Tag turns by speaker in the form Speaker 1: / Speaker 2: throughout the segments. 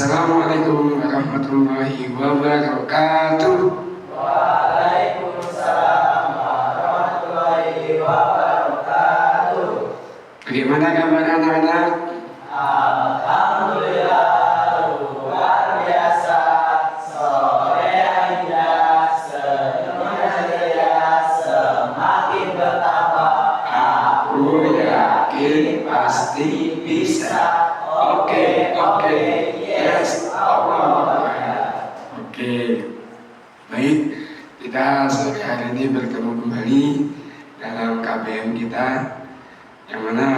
Speaker 1: Assalamualaikum warahmatullahi wabarakatuh.
Speaker 2: Waalaikumsalam warahmatullahi wabarakatuh.
Speaker 1: Bagaimana kabar anak-anak?
Speaker 2: Alhamdulillah luar biasa. Sore yang indah, senyumnya ceria, semakin bertambah.
Speaker 1: Aku yakin pasti bisa. Oke, yes, Allah. Oke, baik. Kita sore hari ini bertemu kembali dalam KBM kita, yang mana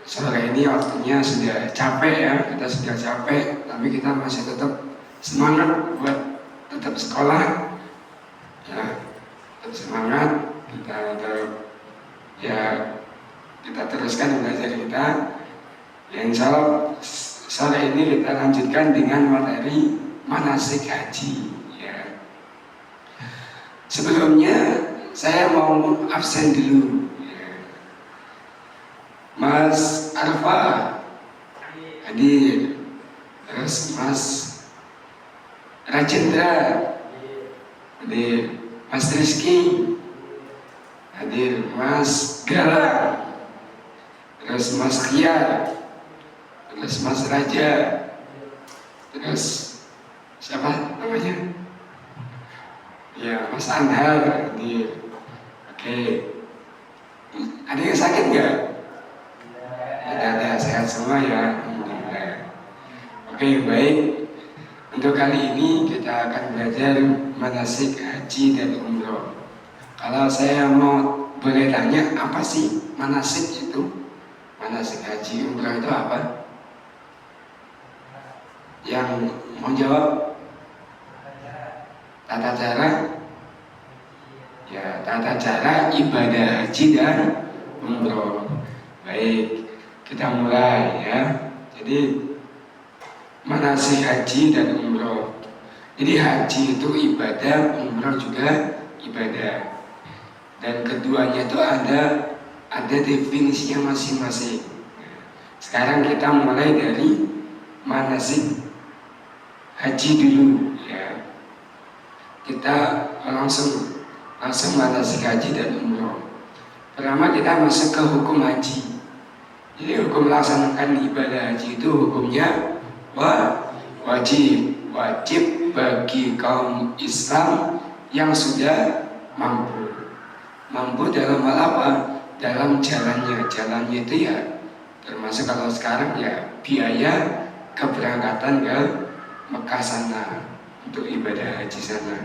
Speaker 1: sore ini waktunya sudah capek ya. Kita sudah capek, tapi kita masih tetap semangat buat tetap sekolah. Ya, tetap semangat. Kita teruskan belajar kita. Ya, insya Allah sore ini kita lanjutkan dengan materi manasik haji. Ya. Sebelumnya saya mau absen dulu. Ya. Mas Arfa hadir, terus Mas Rajendra hadir, Mas Rizky hadir, Mas Galang, terus Mas Khiar, terus Mas Raja, terus siapa namanya? Ya, Mas Anhar hadir. Oke. Ada yang sakit nggak? Ada, sehat semua ya. Alhamdulillah. Oke, baik. Untuk kali ini kita akan belajar manasik haji dan umroh. Kalau saya mau boleh tanya, apa sih manasik itu? Manasik haji umroh itu apa? Yang mau jawab? Tata cara? Ya, tata cara ibadah haji dan umroh. Baik, kita mulai ya. Jadi manasik haji dan umroh. Jadi haji itu ibadah, umroh juga ibadah. Dan keduanya itu ada definisinya masing-masing. Sekarang kita mulai dari manasik haji dulu ya. Kita langsung manasik haji dan umroh. Pertama kita masuk ke hukum haji. Jadi hukum melaksanakan ibadah haji itu hukumnya wajib bagi kaum Islam yang sudah mampu dalam hal apa? Dalam jalannya itu ya termasuk kalau sekarang ya biaya keberangkatan ke Mekah sana untuk ibadah haji sana.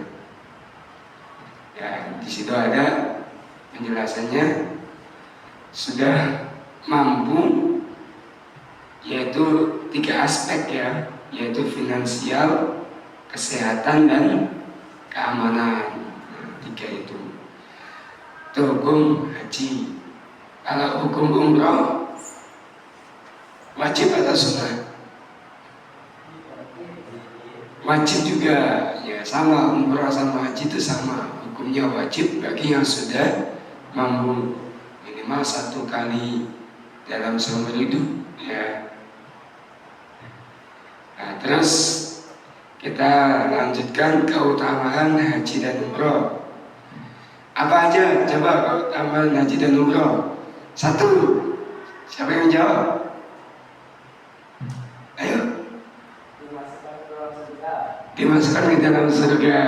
Speaker 1: Ya, di situ ada penjelasannya, sudah mampu, yaitu 3 aspek ya, yaitu finansial, kesehatan dan keamanan. 3 itu. Itu hukum haji. Kalau hukum umroh wajib atau sunnah? Wajib juga ya, sama. Umroh sama haji itu sama, hukumnya wajib bagi yang sudah mampu minimal 1 kali dalam seumur hidup ya. Nah, terus kita lanjutkan keutamaan haji dan umroh. Apa aja coba keutamaan haji dan umroh? 1, siapa yang jawab? Ayo. Dimasukkan ke dalam surga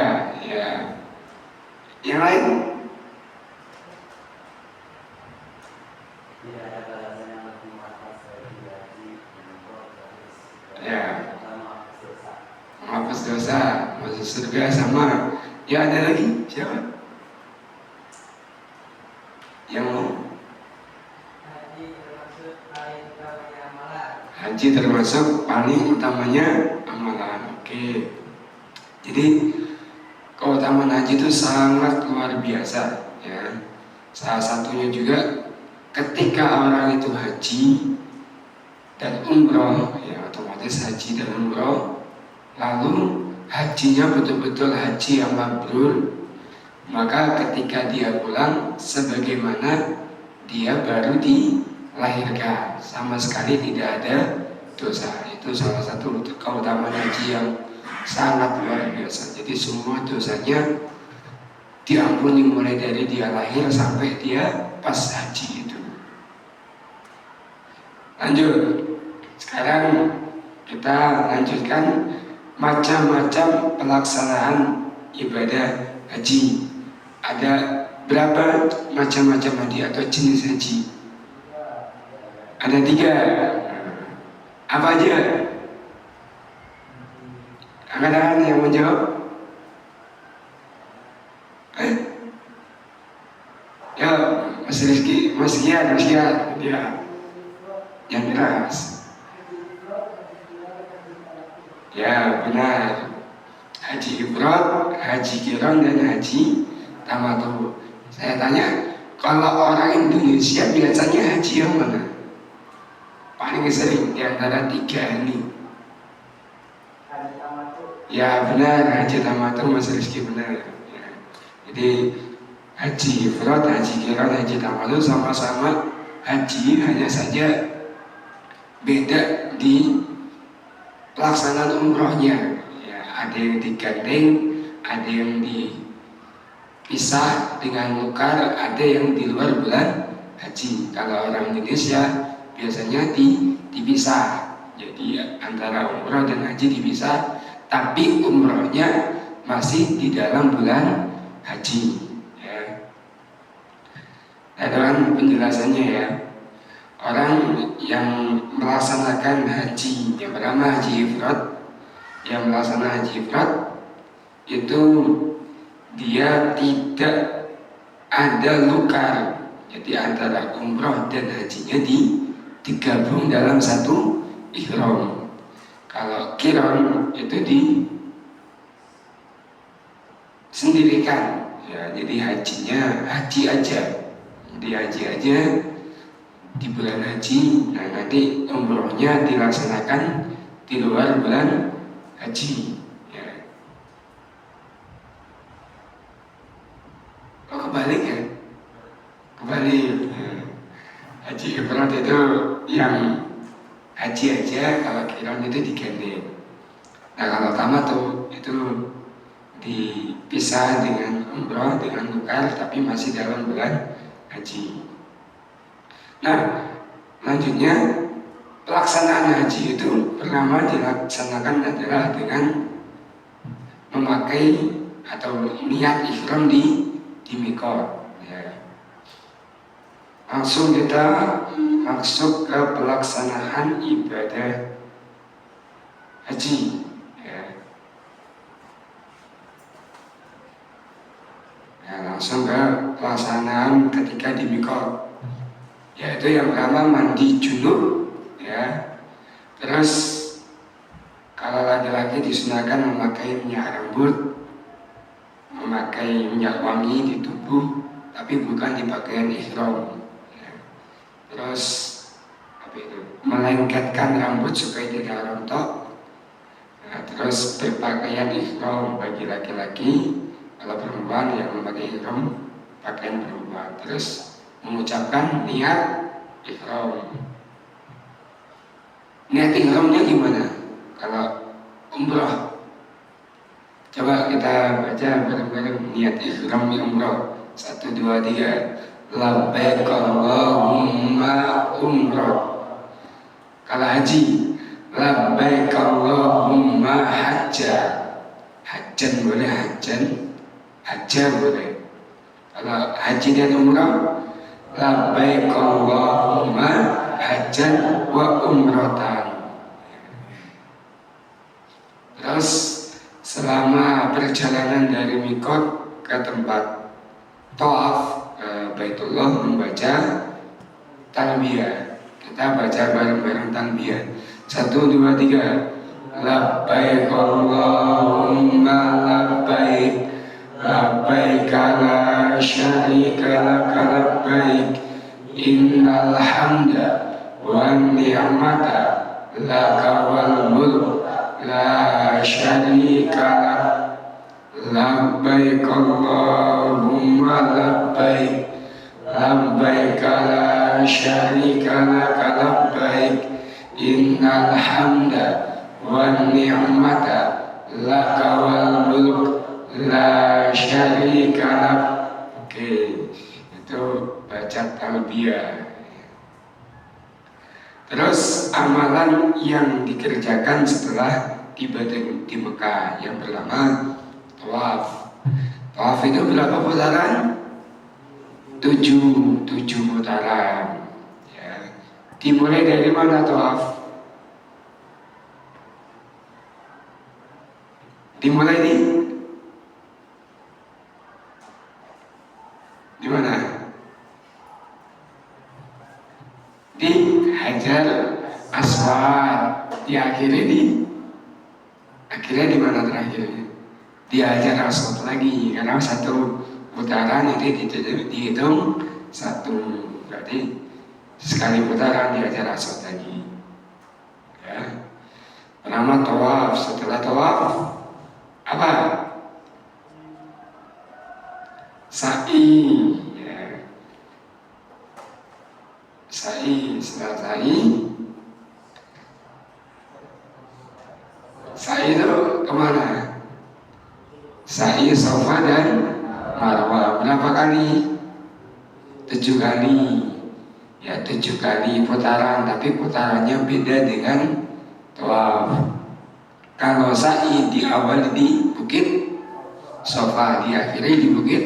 Speaker 1: ya. Yang lain? Ya, menghapus dosa, masuk surga sama. Ya, ada lagi? Siapa yang mau? Haji termasuk paling utamanya amalan. Oke. Jadi keutamaan haji itu sangat luar biasa ya. Salah satunya juga ketika orang itu haji dan umroh ya, otomatis haji dan umroh, lalu hajinya betul-betul haji yang mabrur, maka ketika dia pulang sebagaimana dia baru dilahirkan, sama sekali tidak ada dosa. Itu salah satu keutamaan haji yang sangat luar biasa. Jadi semua dosanya diampuni mulai dari dia lahir sampai dia pas haji itu. Lanjut, sekarang kita lanjutkan macam-macam pelaksanaan ibadah haji. Ada berapa macam-macam haji atau jenis haji? Ada 3. Apa aja? Angkat tangan yang menjawab. Ya, Mas Rizky, Mas Gian, ya, yang keras. Ya, benar. Haji ifrad, haji qiran, dan haji tamattu. Saya tanya, kalau orang Indonesia biasanya haji yang mana? Paling sering di antara 3 ini. Ya, benar, haji tamattu, Mas Rizky, benar. Ya. Jadi haji ifrad, haji qiran, haji tamattu sama-sama haji, hanya saja beda di pelaksanaan umrohnya. Ya, ada yang digandeng, ada yang dipisah dengan nukar, ada yang di luar bulan haji. Kalau orang Indonesia biasanya dipisah. Jadi antara umroh dan haji dipisah, tapi umrohnya masih di dalam bulan haji. Ya. Ada penjelasannya ya. Orang yang melaksanakan haji, yang pertama haji ifrad, yang melaksanakan haji ifrad itu dia tidak ada lukar. Jadi antara umroh dan hajinya digabung dalam satu ihram. Kalau qiran itu disendirikan, ya, jadi hajinya haji aja, jadi haji aja di bulan haji. Nah, nanti umrohnya dilaksanakan di luar bulan haji. Ya. Oh, kebalik ya? Kebalik. Ya. Haji ifrad itu yang haji aja, kalau qiran itu digandeng. Nah, kalau tamattu itu dipisah dengan umroh, dengan nukar, tapi masih dalam bulan haji. Nah, lanjutnya pelaksanaan haji itu pertama dilaksanakan adalah dengan memakai atau niat ihram di miqat. Ya. Langsung kita masuk ke pelaksanaan ibadah haji. Ya. Ya, langsung ke pelaksanaan ketika di miqat. Yaitu yang pertama mandi junub, ya. Terus kalau laki-laki disunahkan memakai minyak rambut, memakai minyak wangi di tubuh, tapi bukan di pakaian ihram. Ya. Terus apa itu? Melengketkan rambut supaya tidak rontok. Nah, terus berpakaian ihram bagi laki-laki, kalau perempuan yang memakai ihram pakaian perempuan. Terus mengucapkan niat ihram. Niat ihramnya gimana? Kalau umroh, coba kita baca bareng-bareng niat ihram umroh. 1, 2, 3. Labbaik Allahumma umroh. Kalau haji, labbaik Allahumma hajja. Hajjan boleh, hajja boleh. Kalau haji dan umroh, labbaik Allahumma hajjan wa umratan. Terus selama perjalanan dari miqat ke tempat tawaf Baitullah membaca talbiyah. Kita baca bareng-bareng talbiyah. 1, 2, 3. Labbaik Allahumma labbaik, labbaik la syarika laka labbaik, innal hamda wan ni'mata laka wal mulk la syarika lak. Labbaik Allahumma labbaik, labbaik la syarika laka labbaik, innal hamda wan ni'mata laka wal mulk la syarika lak. Oke, itu baca talbiyah. Terus amalan yang dikerjakan setelah tiba di Mekah, yang pertama tawaf. Tawaf itu berapa putaran? 7 putaran. Ya. Dimulai dari mana tawaf? Dimulai di mana? Di Hajar Aswad. Akhirnya di mana terakhirnya? Di Hajar Aswad lagi, karena satu putaran itu dihitung satu, berarti sekali putaran di Hajar Aswad lagi. Ya. Pertama tawaf, setelah tawaf apa? Sa'i. Ya. Sa'i, setelah sa'i itu kemana? Sa'i Safa dan Marwah. Berapa kali? 7 kali. Ya, 7 kali putaran, tapi putarannya beda dengan tawaf. Kalau sa'i di awal di Bukit Safa, diakhiri di Bukit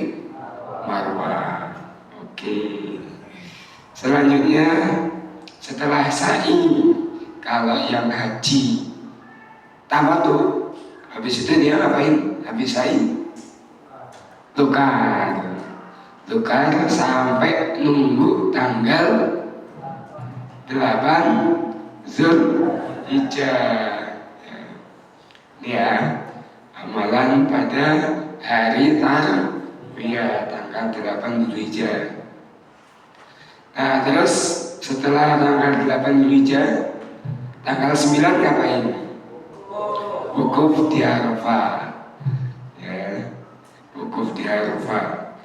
Speaker 1: Marwah. Oke. Selanjutnya setelah sa'i, kalau yang haji tamattu, habis itu dia ngapain? Habis sa'i tukar sampai nunggu tanggal 8 Zulhijjah. Ya, amalan pada hari tarwiyah tanggal 8 Zulhijjah. Nah, terus setelah tanggal 8 Zulhijjah, tanggal 9 ngapain? Wukuf di Arafah. Ya, wukuf di Arafah.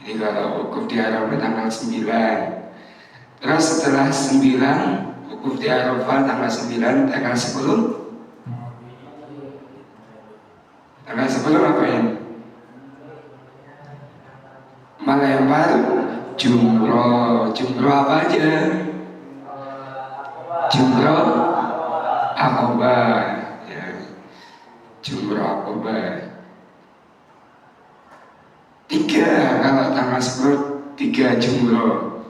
Speaker 1: Jadi kalau wukuf di Arafah tanggal 9. Terus setelah 9, wukuf di Arafah tanggal 9, tanggal 10. Tanggal 10 ngapain? Melempar jumroh. Jumroh apa aja? Jumroh Aqobah. Ya. Jumroh Aqobah 3, kalau tanggal 10 3 jumroh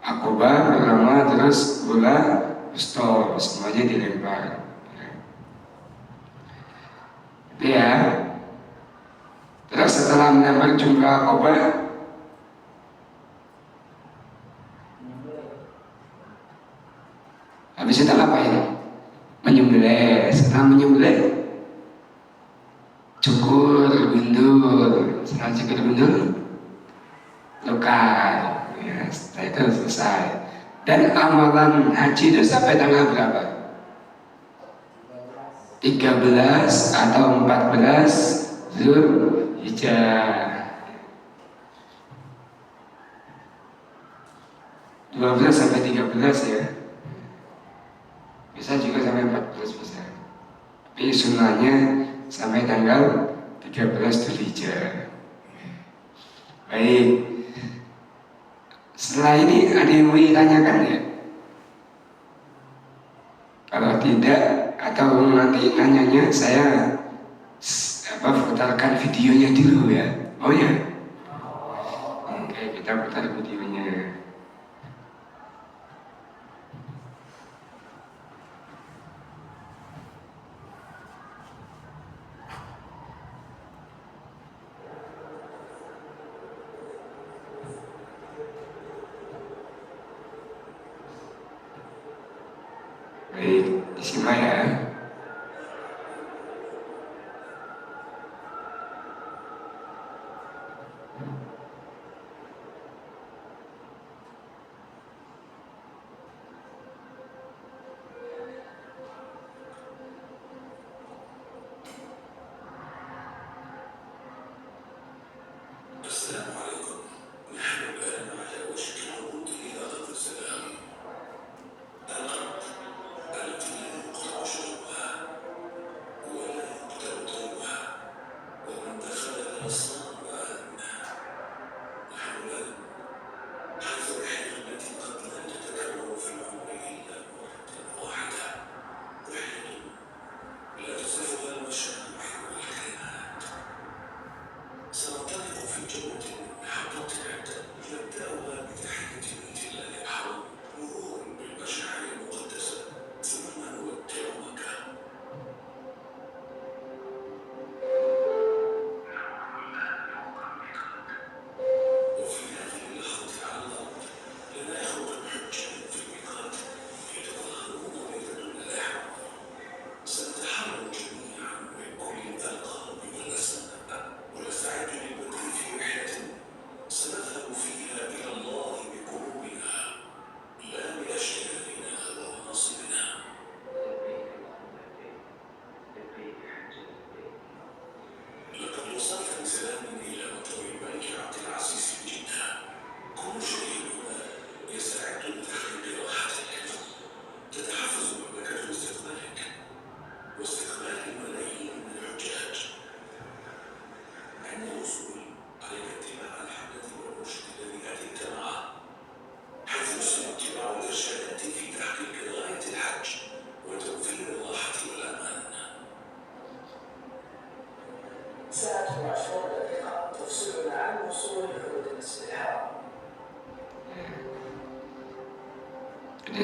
Speaker 1: Aqobah pertama, terus bola wusta, semuanya dilempar. Ya. Terus setelah melempar jumroh Aqobah, habis itu ngapain? Menyembelih. Setelah menyembelih, cukur gundur. Setelah cukur gundur, tukar. Ya, setelah itu selesai. Dan amalan haji itu sampai tanggal berapa? 13 atau 14 Zulhijjah. 12 sampai 13 ya. Bisa juga sampai 14 bisa. Tapi sunnahnya sampai tanggal 13 Zulhijjah. Baik. Setelah ini ada yang mau ditanyakan ya? Kalau tidak, atau nanti nanyanya saya putarkan videonya dulu ya. Oh ya? Oke, kita putar videonya. Baik, disimak ya.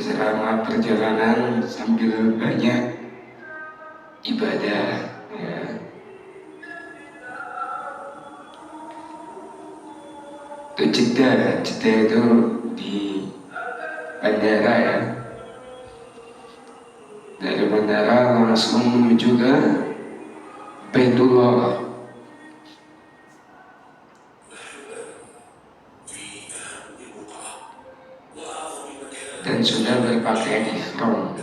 Speaker 1: selama perjalanan sambil banyak ibadah ya. Itu Jeddah itu di bandara ya. Dari bandara langsung menuju ke Baitullah dan sudah berpakaian ihram.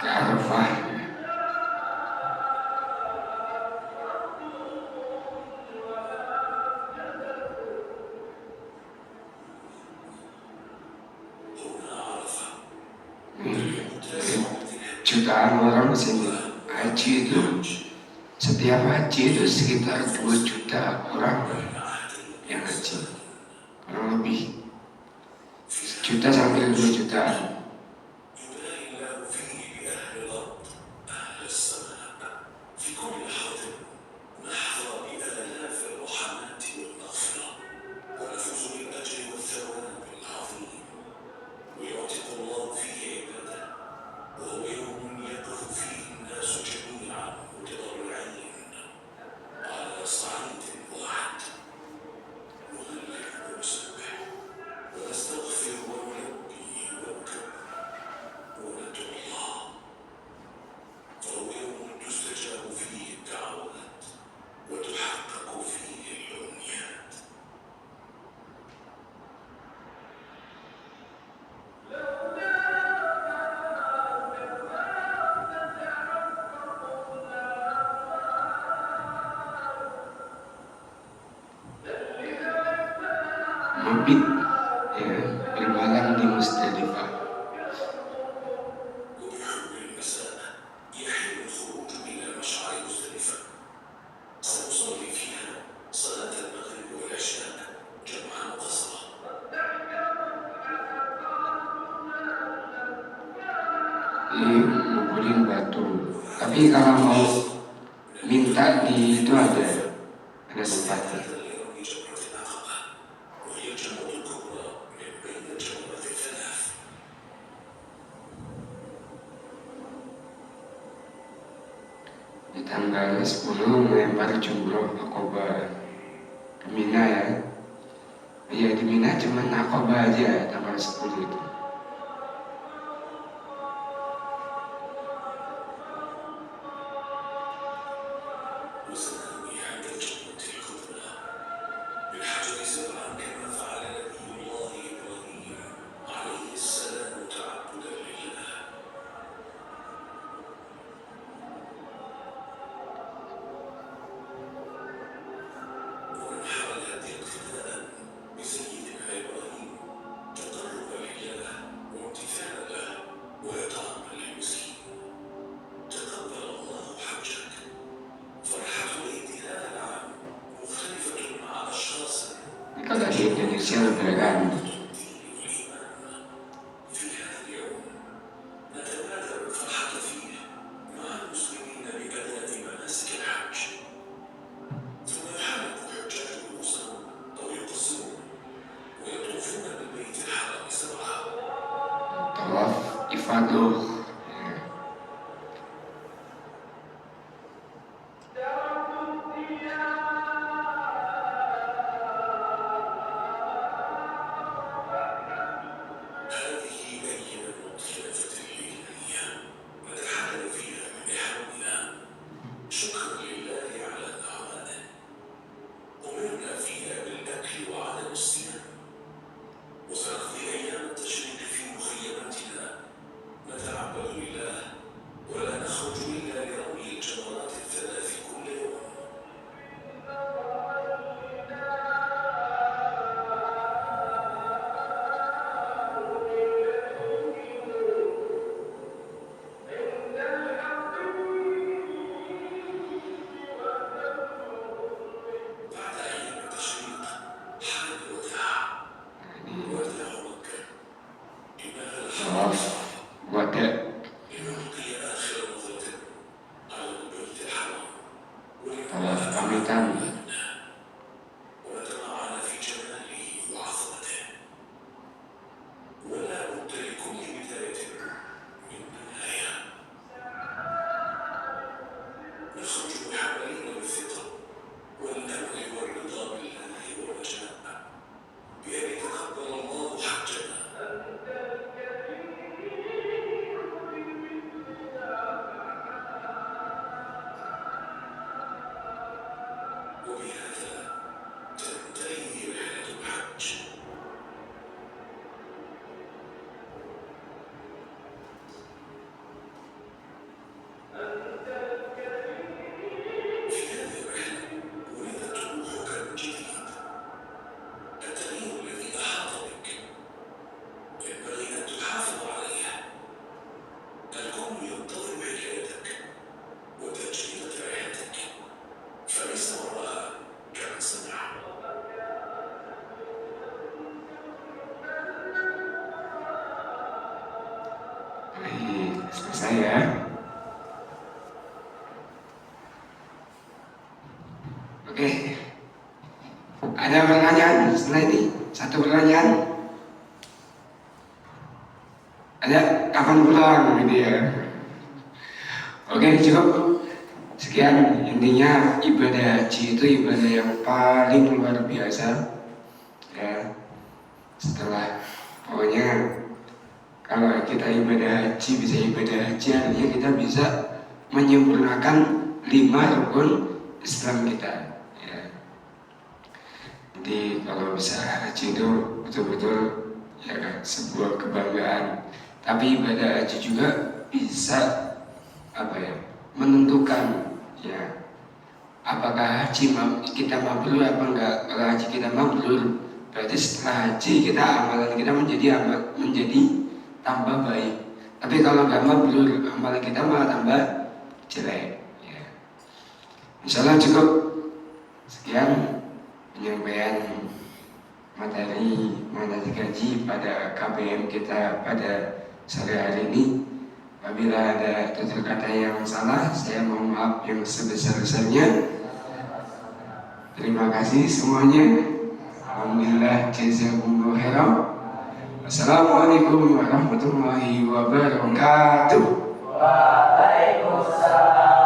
Speaker 1: Ke Arafah. Jutaan orang sini haji itu, setiap haji itu sekitar 2 juta orang yang haji, kurang lebih 1 juta sampai 2 juta. ngumpulin batu. Tapi kalau mau minta di itu ada tempatnya. Di tanggal 10 melempar jumroh Aqabah ke Mina ya. Ya di Mina cuma Aqabah aja tanggal 10 itu. Kalau di Indonesia lebaran tawaf ifadah ya. Tawaf wada tawaf pamitan selesai ya. Oke, ada pertanyaan setelah ini? Satu pertanyaan? Ada kapan pulang gitu ya? Oke, cukup. Sekian, intinya ibadah haji itu ibadah yang paling luar biasa ya. Setelah pokoknya kalau kita ibadah haji bisa ibadah haji artinya kita bisa menyempurnakan 5 rukun Islam kita ya. Jadi kalau bisa haji itu betul-betul ya sebuah kebanggaan. Tapi ibadah haji juga bisa menentukan ya apakah haji kita mabrur apa enggak. Kalau haji kita mabrur berarti setelah haji kita amalan kita menjadi tambah baik. Tapi kalau nggak mabrur amalan kita malah tambah jelek ya. Insyaallah cukup. Sekian penyampaian materi gaji pada KBM kita pada sore hari ini. Apabila ada tutur kata yang salah, saya mohon maaf yang sebesar-besarnya. Terima kasih semuanya. Alhamdulillah, jazakumullah khairan. Assalamualaikum warahmatullahi wabarakatuh.
Speaker 2: Waalaikumsalam.